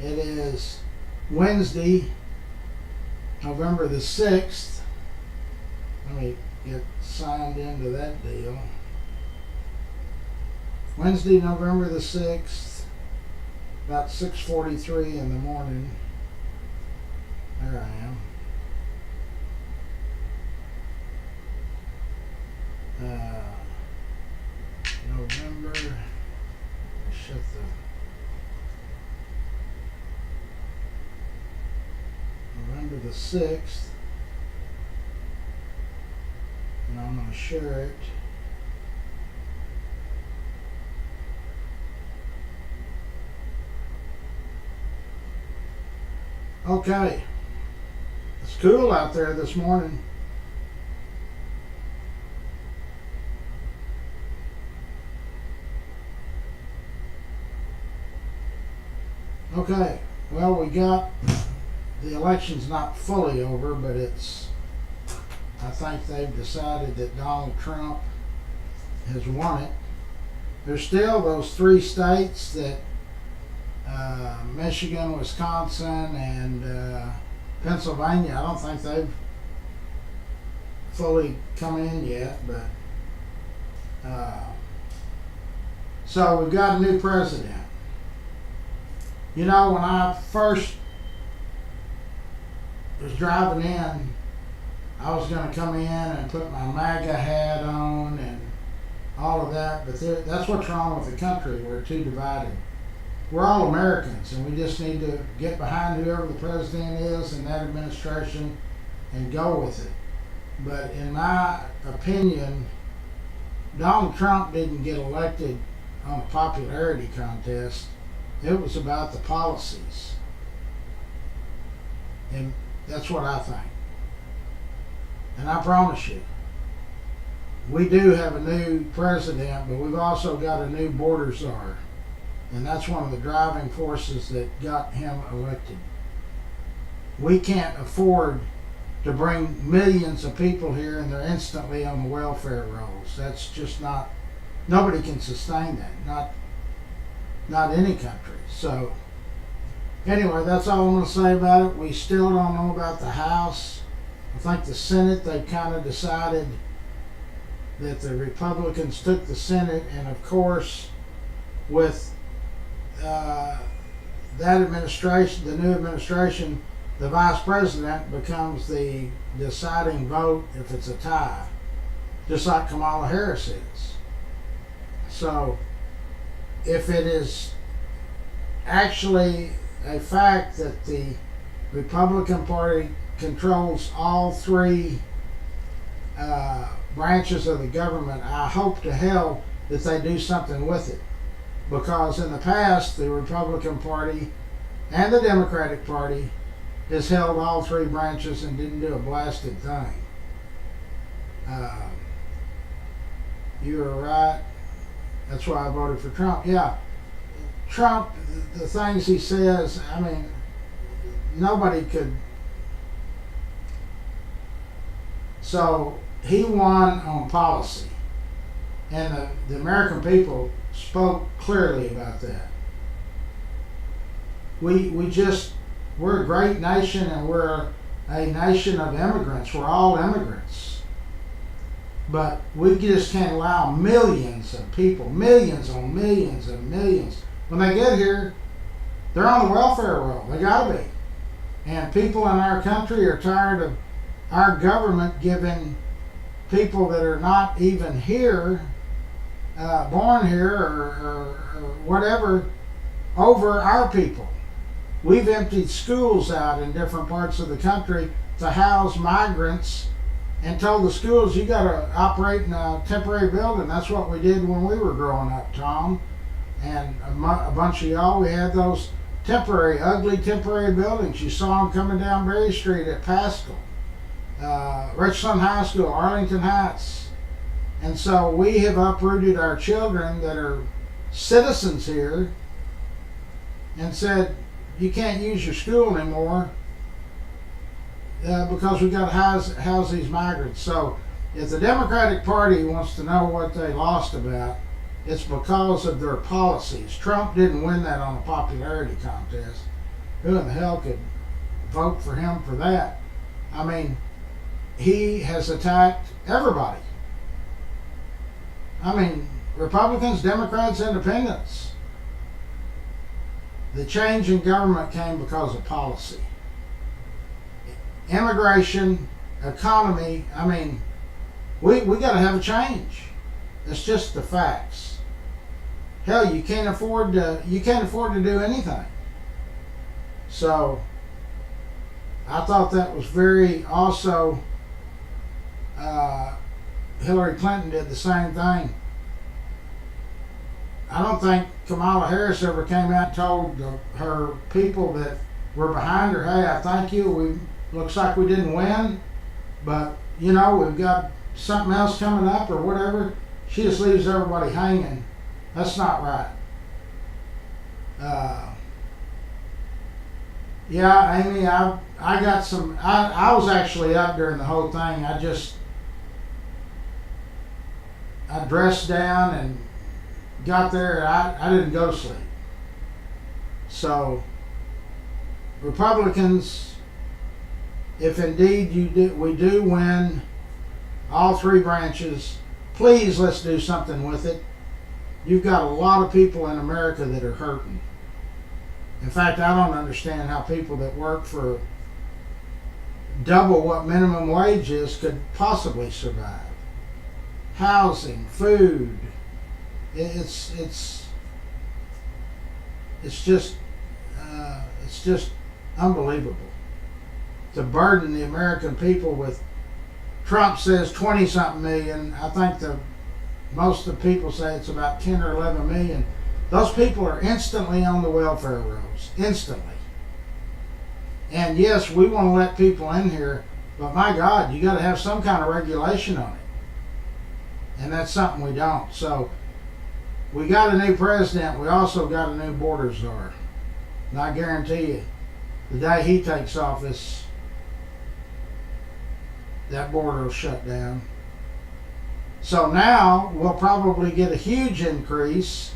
It is Wednesday, November the 6th. Let me get signed into that deal. Wednesday, November the 6th, about 6:43 in the morning. There I am. November, shut November the 6th, and I'm going to share it. Okay, it's cool out there this morning. Okay, well, the election's not fully over, but I think they've decided that Donald Trump has won it. There's still those three states that Michigan, Wisconsin, and Pennsylvania. I don't think they've fully come in yet, but so we've got a new president. You know, when I first was driving in, I was going to come in and put my MAGA hat on and all of that, but that's what's wrong with the country. We're too divided. We're all Americans, and we just need to get behind whoever the president is and that administration and go with it. But in my opinion, Donald Trump didn't get elected on a popularity contest. It was about the policies. And that's what I think. And I promise you, we do have a new president, but we've also got a new border czar. And that's one of the driving forces that got him elected. We can't afford to bring millions of people here and they're instantly on the welfare rolls. That's just not, nobody can sustain that. Not any country. So anyway, that's all I'm going to say about it. We still don't know about the House. I think the Senate, they kind of decided that the Republicans took the Senate, and of course with that administration, the new administration, the vice president becomes the deciding vote if it's a tie, just like Kamala Harris is. So if it is actually a fact that the Republican Party controls all three branches of the government, I hope to hell that they do something with it. Because in the past, the Republican Party and the Democratic Party has held all three branches and didn't do a blasted thing. You are right. That's why I voted for Trump. Yeah, Trump, the things he says, I mean, nobody could. So he won on policy, and the American people spoke clearly about that. We're a great nation, and we're a nation of immigrants. We're all immigrants. But we just can't allow millions of people, millions on millions and millions. When they get here, they're on the welfare roll. They gotta be. And people in our country are tired of our government giving people that are not even here, born here or whatever, over our people. We've emptied schools out in different parts of the country to house migrants and told the schools, you got to operate in a temporary building. That's what we did when we were growing up, Tom. And a bunch of y'all, we had those ugly temporary buildings. You saw them coming down Berry Street at Pascal, Richland High School, Arlington Heights. And so we have uprooted our children that are citizens here and said, you can't use your school anymore because we got to house these migrants. So if the Democratic Party wants to know what they lost about, it's because of their policies. Trump didn't win that on a popularity contest. Who in the hell could vote for him for that? I mean, he has attacked everybody. I mean, Republicans, Democrats, Independents. The change in government came because of policy. Immigration, economy, I mean, we got to have a change. It's just the facts. Hell, you can't afford to do anything. So I thought that was very also. Hillary Clinton did the same thing. I don't think Kamala Harris ever came out and told her people that were behind her, hey, I thank you. Looks like we didn't win, but we've got something else coming up or whatever. She just leaves everybody hanging. That's not right. Yeah, Amy, I got some. I was actually up during the whole thing. I dressed down and got there. I didn't go to sleep. So Republicans, if indeed we do win all three branches, please let's do something with it. You've got a lot of people in America that are hurting. In fact, I don't understand how people that work for double what minimum wage is could possibly survive. Housing, food, it's just unbelievable to burden the American people with. Trump says 20-something million. I think most of the people say it's about 10 or 11 million. Those people are instantly on the welfare rolls, instantly. And yes, we want to let people in here, but my God, you got to have some kind of regulation on it. And that's something we don't. So we got a new president. We also got a new border czar. And I guarantee you, the day he takes office, that border will shut down. So now we'll probably get a huge increase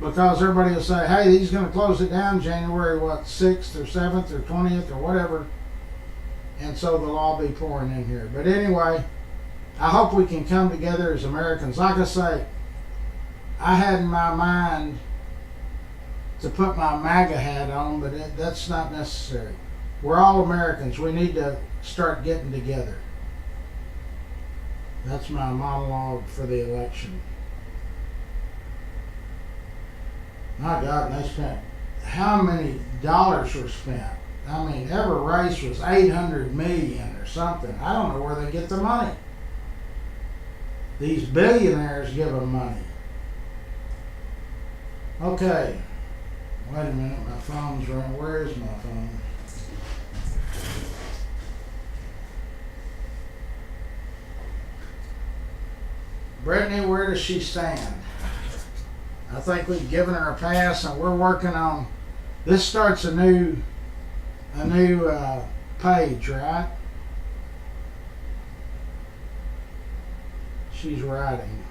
because everybody will say, hey, he's going to close it down January, 6th or 7th or 20th or whatever. And so they'll all be pouring in here. But anyway, I hope we can come together as Americans. Like I say, I had in my mind to put my MAGA hat on, but that's not necessary. We're all Americans. We need to start getting together. That's my monologue for the election. My God, they spent, how many dollars were spent? I mean, every race was 800 million or something. I don't know where they get the money. These billionaires give them money. Okay. Wait a minute, my phone's running. Where is my phone? Brittany, where does she stand? I think we've given her a pass, and we're working on. This starts a new page, right? She's writing.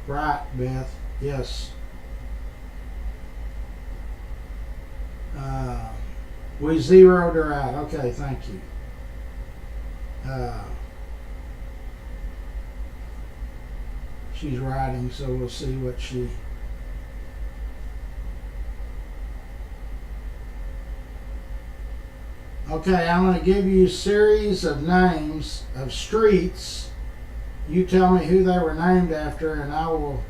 Right, Beth. Yes. We zeroed her out. Okay, thank you. She's writing, so we'll see what she. Okay, I'm going to give you a series of names of streets. You tell me who they were named after, and I will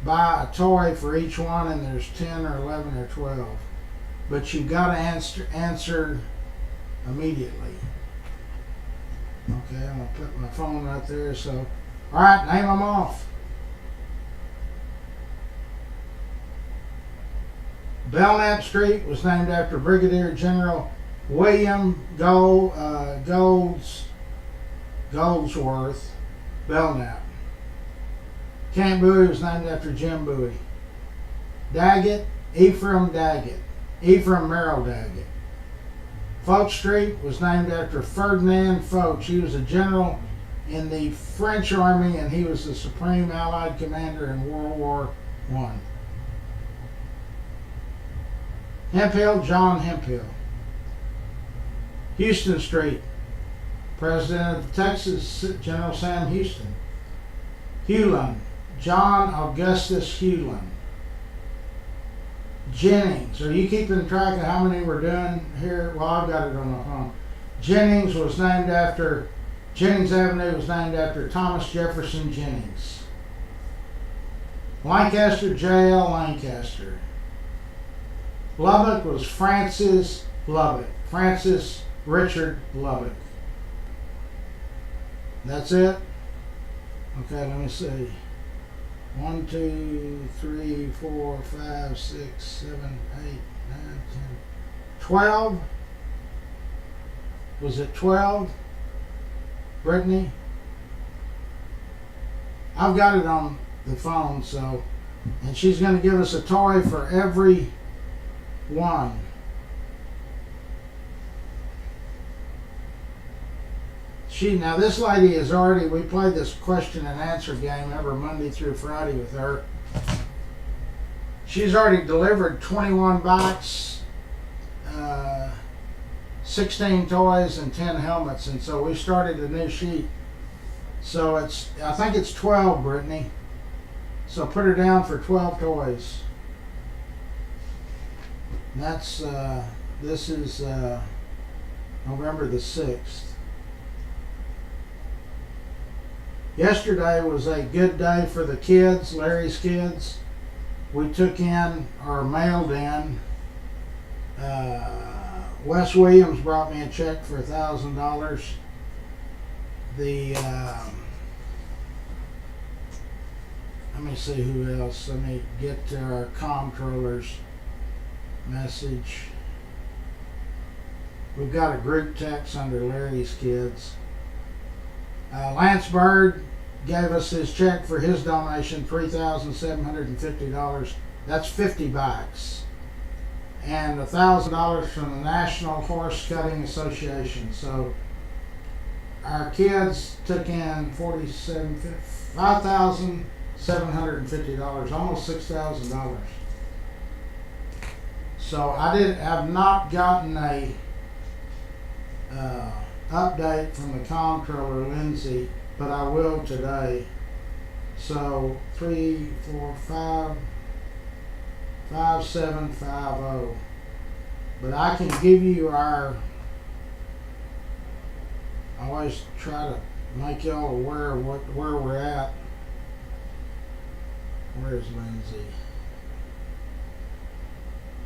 buy a toy for each one, and there's 10 or 11 or 12. But you've got to answer immediately. Okay, I'm going to put my phone right there. So, all right, name them off. Belknap Street was named after Brigadier General William Goldsworth Belknap. Camp Bowie was named after Jim Bowie. Daggett, Ephraim Daggett. Ephraim Merrill Daggett. Foch Street was named after Ferdinand Foch. He was a general in the French army, and he was the supreme Allied commander in World War I. Hemphill, John Hemphill. Houston Street, President of Texas, General Sam Houston. Hewlin, John Augustus Hewlin. Jennings, are you keeping track of how many we're doing here? Well, I've got it on my phone. Jennings Avenue was named after Thomas Jefferson Jennings. Lancaster, J.L. Lancaster. Lubbock was Francis Lubbock. Francis Richard Lubbock. That's it? Okay, let me see. 1, 2, 3, 4, 5, 6, 7, 8, 9, 10, 12. Was it 12? Brittany? I've got it on the phone, so, and she's going to give us a toy for every one. Now this lady is already, we played this question and answer game every Monday through Friday with her. She's already delivered 21 bikes, 16 toys, and 10 helmets, and so we started a new sheet. So I think it's 12, Brittany. So put her down for 12 toys. And that's, this is November the 6th. Yesterday was a good day for the kids, Larry's kids. We took in, or mailed in, Wes Williams brought me a check for $1,000. Let me see who else. Let me get to our comptroller's message. We've got a group text under Larry's kids. Lance Bird gave us his check for his donation, $3,750. That's 50 bikes. And $1,000 from the National Horse Cutting Association. So our kids took in $5,750, almost $6,000. So I have not gotten a update from the comptroller, Lindsay, but I will today. So 5750. But I can give you I always try to make y'all aware of where we're at. Where's Lindsay?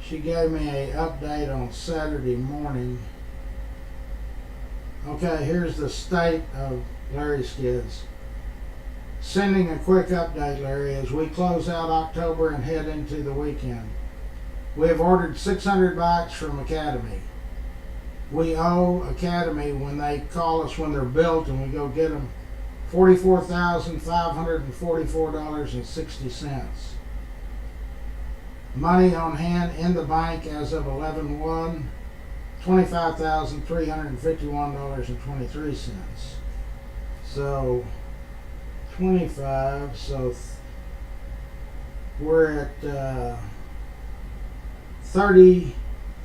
She gave me an update on Saturday morning. Okay, here's the state of Larry's kids. Sending a quick update, Larry, as we close out October and head into the weekend. We have ordered 600 bikes from Academy. We owe Academy, when they call us when they're built and we go get them, $44,544.60. Money on hand in the bank as of 11/1. $25,351.23. So 25. So we're at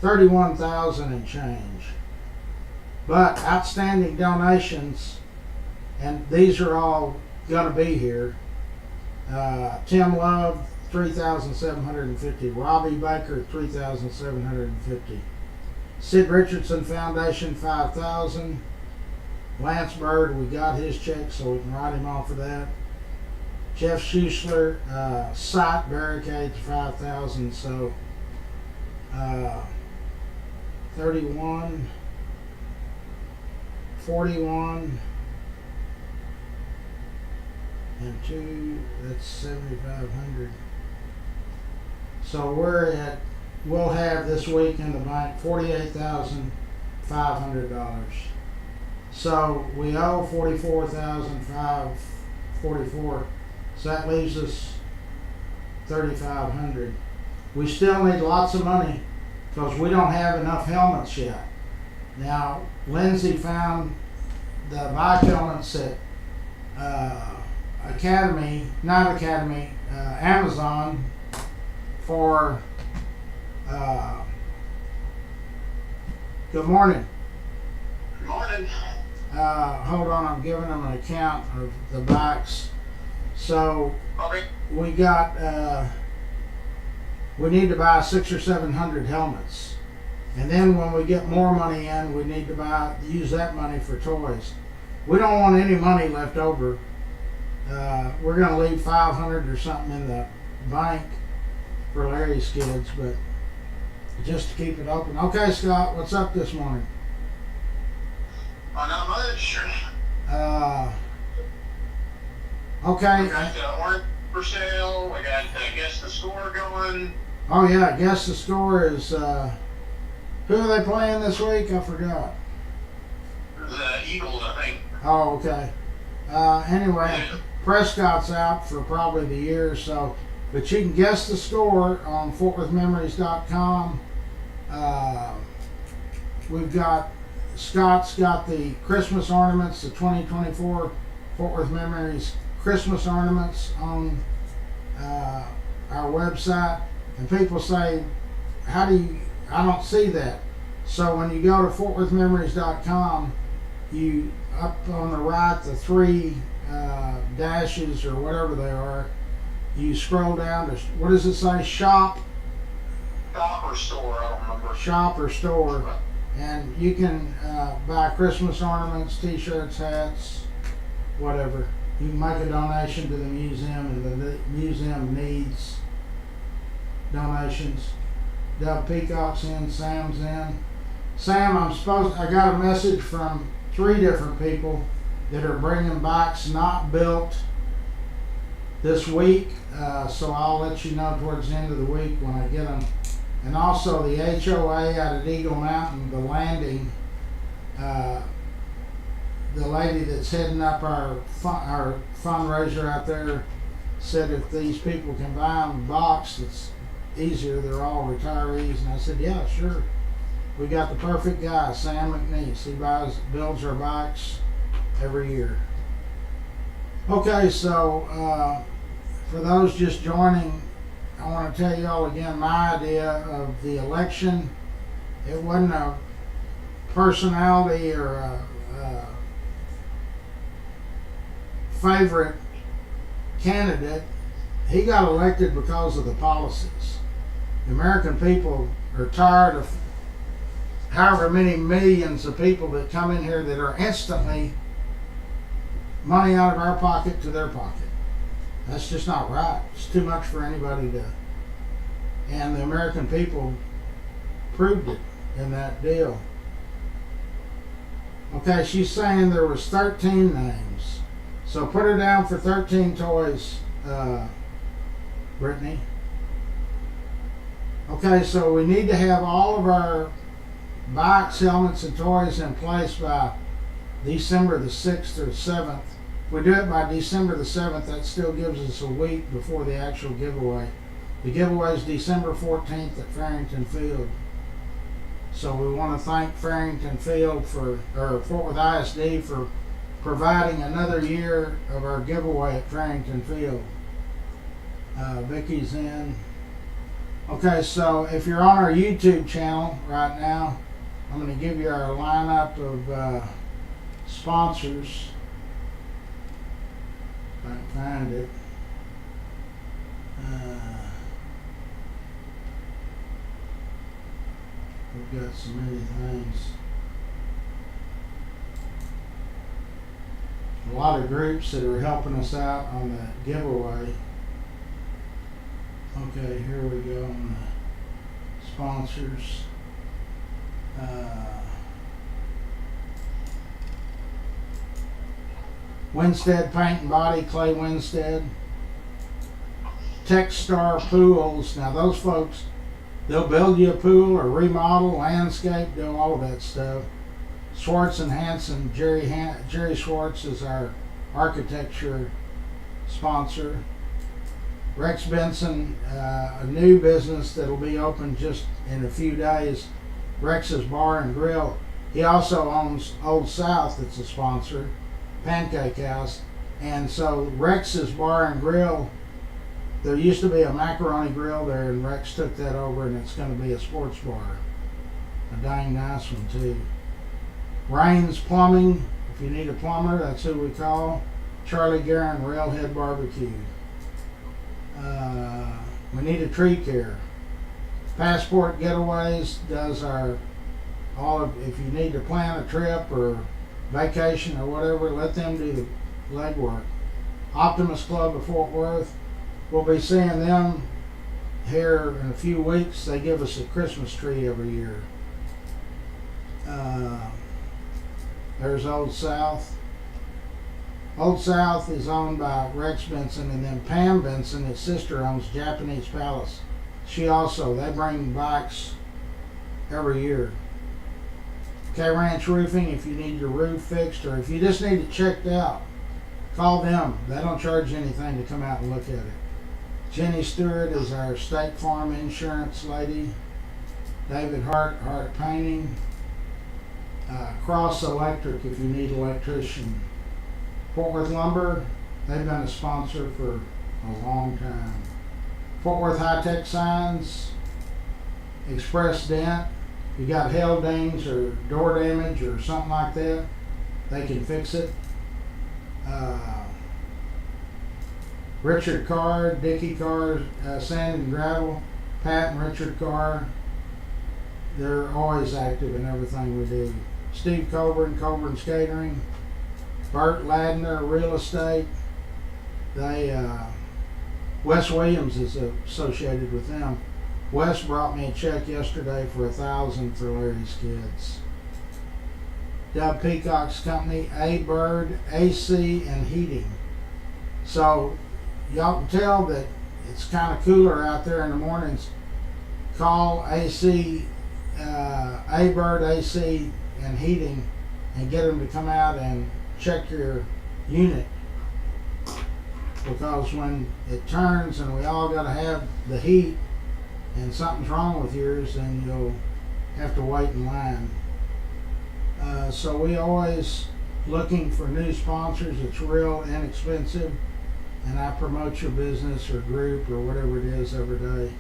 31,000 and change. But outstanding donations, and these are all gonna be here. Tim Love, $3,750. Robbie Baker, $3,750. Sid Richardson Foundation, $5,000. Lance Bird, we got his check, so we can write him off for that. Jeff Schuessler, Site Barricades, $5,000. So 31, 41, and 2. That's 7,500. So we'll have this week in the bank $48,500. So we owe $44,544. So that leaves us $3,500. We still need lots of money because we don't have enough helmets yet. Now, Lindsay found the bike helmets at Amazon for Good morning. Good morning. Hold on, I'm giving them an account of the bikes. So Okay. we got, we need to buy 600 or 700 helmets. And then when we get more money in, we need to use that money for toys. We don't want any money left over. We're gonna leave 500 or something in the bank for Larry's kids, but just to keep it open. Okay, Scott, what's up this morning? Not much. Okay. We got the orange for sale. We got, Guess the Score going. Oh yeah, Guess the Score is, who are they playing this week? I forgot. The Eagles, I think. Oh, okay. Anyway, Prescott's out for probably the year or so, but you can guess the score on FortWorthMemories.com. Scott's got the Christmas ornaments, the 2024 Fort Worth Memories Christmas ornaments on our website. And people say, I don't see that. So when you go to FortWorthMemories.com, you up on the right, the three dashes or whatever they are, you scroll down to, what does it say, shop Shop or store, I don't remember. shop or store, and you can buy Christmas ornaments, t-shirts, hats, whatever. You can make a donation to the museum, and the museum needs donations. Doug Peacock's in, Sam's in. Sam, I got a message from 3 different people that are bringing bikes not built this week, so I'll let you know towards the end of the week when I get them. And also the HOA out at Eagle Mountain, the landing, the lady that's heading up our fundraiser out there said if these people can buy them boxed, it's easier. They're all retirees. And I said, yeah, sure. We got the perfect guy, Sam McNeese. He builds our bikes every year. Okay, so for those just joining, I want to tell you all again my idea of the election. It wasn't a personality or a favorite candidate. He got elected because of the policies. The American people are tired of however many millions of people that come in here that are instantly money out of our pocket to their pocket. That's just not right. It's too much for anybody to. And the American people proved it in that deal. Okay, she's saying there was 13 names. So put her down for 13 toys, Brittany. Okay, so we need to have all of our bikes, helmets, and toys in place by December the 6th or 7th. If we do it by December the 7th, that still gives us a week before the actual giveaway. The giveaway is December 14th at Farrington Field. So we want to thank Farrington Field or Fort Worth ISD for providing another year of our giveaway at Farrington Field. Vicky's in. Okay, so if you're on our YouTube channel right now, I'm going to give you our lineup of sponsors. If I can find it. We've got so many things. A lot of groups that are helping us out on the giveaway. Okay, here we go on the sponsors. Winstead Paint and Body, Clay Winstead. Techstar Pools. Now those folks, they'll build you a pool or remodel, landscape, do all of that stuff. Schwartz and Hanson, Jerry Schwartz is our architecture sponsor. Rex Benson, a new business that'll be open just in a few days, Rex's Bar and Grill. He also owns Old South, that's a sponsor, Pancake House. And so Rex's Bar and Grill, there used to be a macaroni grill there, and Rex took that over, and it's going to be a sports bar. a dang nice one too. Rains Plumbing, if you need a plumber, that's who we call. Charlie Guerin Railhead Barbecue. We need a tree care. Passport Getaways does if you need to plan a trip or vacation or whatever, let them do the legwork. Optimus Club of Fort Worth, we'll be seeing them here in a few weeks. They give us a Christmas tree every year. There's Old South. Old South is owned by Rex Benson, and then Pam Benson, his sister, owns Japanese Palace. They bring bikes every year. K Ranch Roofing, if you need your roof fixed or if you just need it checked out, call them. They don't charge anything to come out and look at it. Jenny Stewart is our State Farm insurance lady. David Hart Painting. Cross Electric if you need an electrician. Fort Worth Lumber, they've been a sponsor for a long time. Fort Worth High Tech Signs, Express Dent. You got hail dings or door damage or something like that, they can fix it. Richard Carr, Dickie Carr, Sand and Gravel, Pat and Richard Carr, they're always active in everything we do. Steve Coburn's Catering, Bert Ladner Real Estate. Wes Williams is associated with them. Wes brought me a check yesterday for $1,000 for Larry's kids. Dub Peacock's company, A Bird AC and Heating. So y'all can tell that it's kind of cooler out there in the mornings. Call AC, A Bird AC and Heating, and get them to come out and check your unit. Because when it turns and we all got to have the heat and something's wrong with yours, then you'll have to wait in line. So we always looking for new sponsors. It's real inexpensive, and I promote your business or group or whatever it is every day.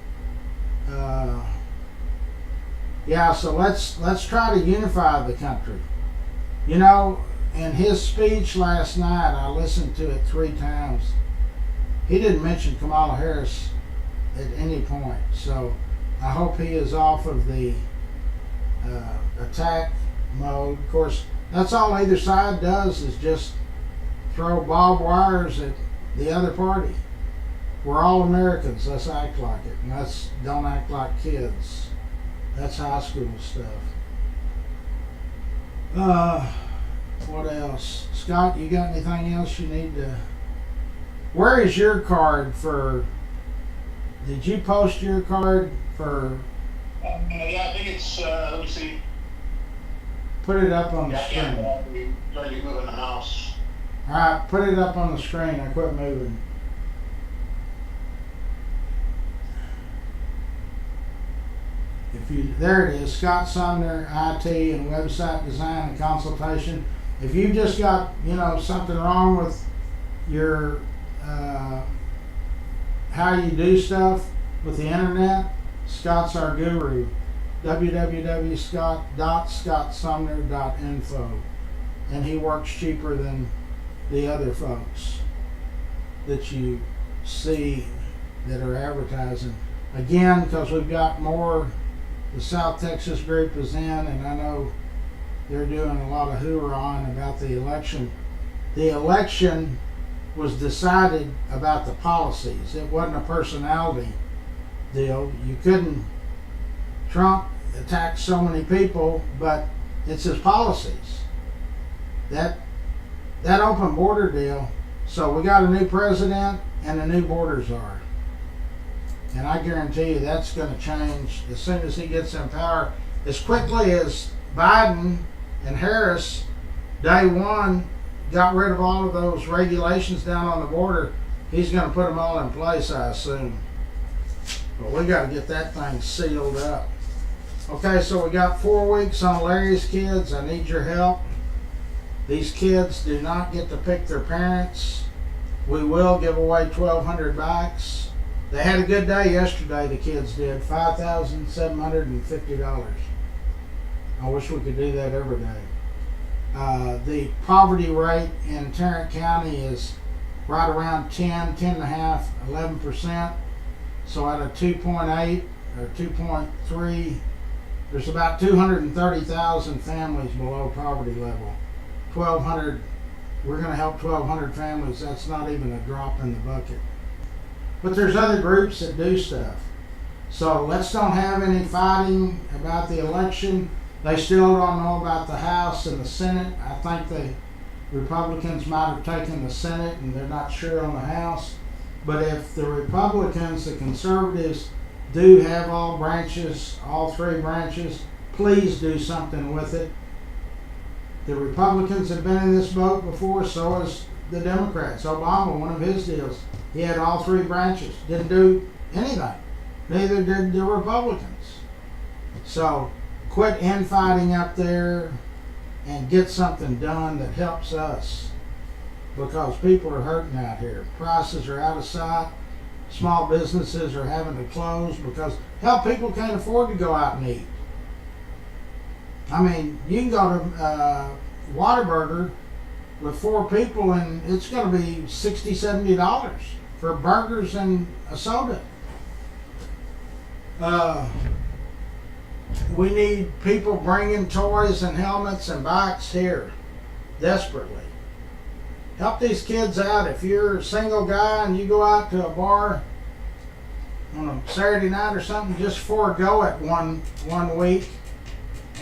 So let's try to unify the country. You know, in his speech last night, I listened to it 3 times. He didn't mention Kamala Harris at any point. So I hope he is off of the attack mode. Of course, that's all either side does is just throw barbed wires at the other party. We're all Americans. Let's act like it. And don't act like kids. That's high school stuff. What else? Scott, you got anything else you need to... Where is your card for... Did you post your card for... Yeah, I think it's, let me see. Put it up on the screen. Trying to move in the house. Alright, put it up on the screen. I quit moving. There it is, Scott Sumner, IT and website design and consultation. If you just got, something wrong with your, how you do stuff with the internet, Scott's our guru. www.scott.scottsumner.info. And he works cheaper than the other folks that you see that are advertising. Again, because we've got more. The South Texas group is in, and I know they're doing a lot of hoorahing about the election. The election was decided about the policies. It wasn't a personality deal. Trump attacked so many people, but it's his policies. That open border deal. So we got a new president and a new border czar. And I guarantee you that's going to change as soon as he gets in power. As quickly as Biden and Harris, day one, got rid of all of those regulations down on the border, he's going to put them all in place, I assume. But we got to get that thing sealed up. Okay, so we got 4 weeks on Larry's kids. I need your help. These kids do not get to pick their parents. We will give away 1,200 bikes. They had a good day yesterday, the kids did. $5,750. I wish we could do that every day. The poverty rate in Tarrant County is right around 10.5, 11%. So at a 2.8 or 2.3, there's about 230,000 families below poverty level. 1,200, we're going to help 1,200 families. That's not even a drop in the bucket. But there's other groups that do stuff. So let's don't have any fighting about the election. They still don't know about the House and the Senate. I think the Republicans might have taken the Senate and they're not sure on the House. But if the Republicans, the conservatives, do have all branches, all three branches, please do something with it. The Republicans have been in this boat before, so has the Democrats. Obama, one of his deals, he had all three branches, didn't do anything. Neither did the Republicans. So quit infighting up there and get something done that helps us, because people are hurting out here. Prices are out of sight. Small businesses are having to close because, hell, people can't afford to go out and eat. I mean, you can go to Whataburger with 4 people and it's going to be $60, $70 for burgers and a soda. We need people bringing toys and helmets and bikes here desperately. Help these kids out. If you're a single guy and you go out to a bar on a Saturday night or something, just forego it one week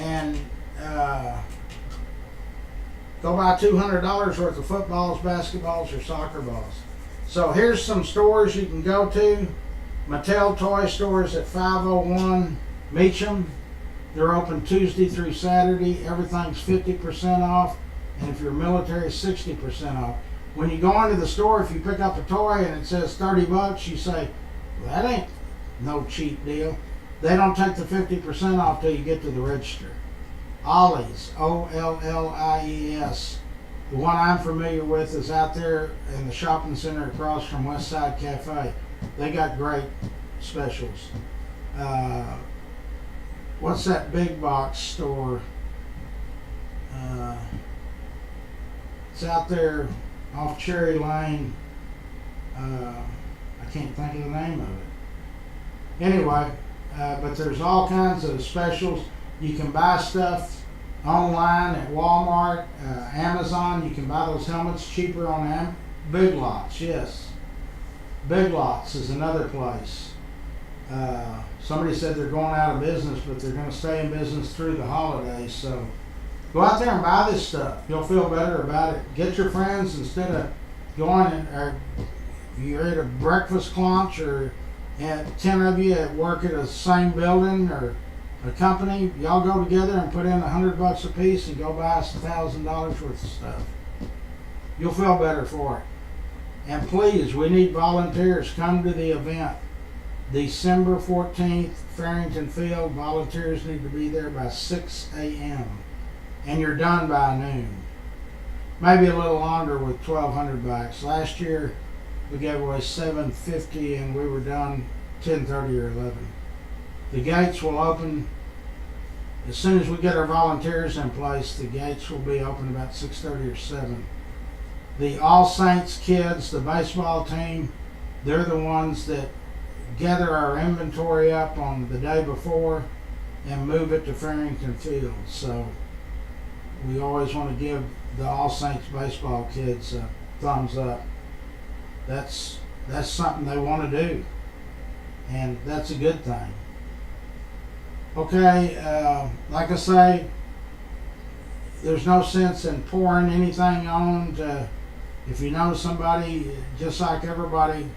and go buy $200 worth of footballs, basketballs, or soccer balls. So here's some stores you can go to. Mattel Toy Stores at 501 Meacham. They're open Tuesday through Saturday. Everything's 50% off. And if you're military, 60% off. When you go into the store, if you pick up a toy and it says $30, you say, well, that ain't no cheap deal. They don't take the 50% off till you get to the register. Ollie's, Ollies. The one I'm familiar with is out there in the shopping center across from Westside Cafe. They got great specials. What's that big box store? It's out there off Cherry Lane. I can't think of the name of it. Anyway, but there's all kinds of specials. You can buy stuff online at Walmart, Amazon. You can buy those helmets cheaper on Big Lots. Yes, Big Lots is another place. Somebody said they're going out of business, but they're going to stay in business through the holidays. So go out there and buy this stuff. You'll feel better about it. Get your friends instead of going or you're at a breakfast lunch or 10 of you at work at the same building or a company. Y'all go together and put in $100 a piece and go buy $1,000 worth of stuff. You'll feel better for it. And please, we need volunteers. Come to the event. December 14th, Farrington Field. Volunteers need to be there by 6 a.m. And you're done by noon. Maybe a little longer with 1,200 bikes. Last year we gave away 750 and we were done 10:30 or 11. The gates will open as soon as we get our volunteers in place. The gates will be open about 6:30 or 7. The All Saints kids, the baseball team, they're the ones that gather our inventory up on the day before and move it to Farrington Field. So we always want to give the All Saints baseball kids a thumbs up. That's something they want to do, and that's a good thing. Okay, like I say, there's no sense in pouring anything on to, if you know somebody, just like everybody.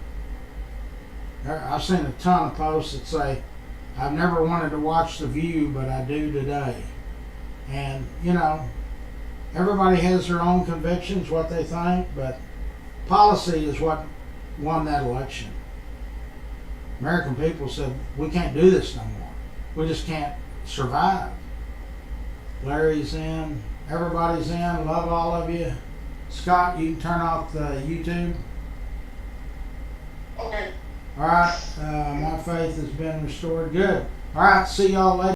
I've seen a ton of posts that say, I've never wanted to watch The View, but I do today. And, you know, everybody has their own convictions, what they think, but policy is what won that election. American people said, we can't do this no more. We just can't survive. Larry's in, everybody's in, love all of you. Scott, you can turn off the YouTube. Okay. All right, my faith has been restored. Good. All right, see y'all later.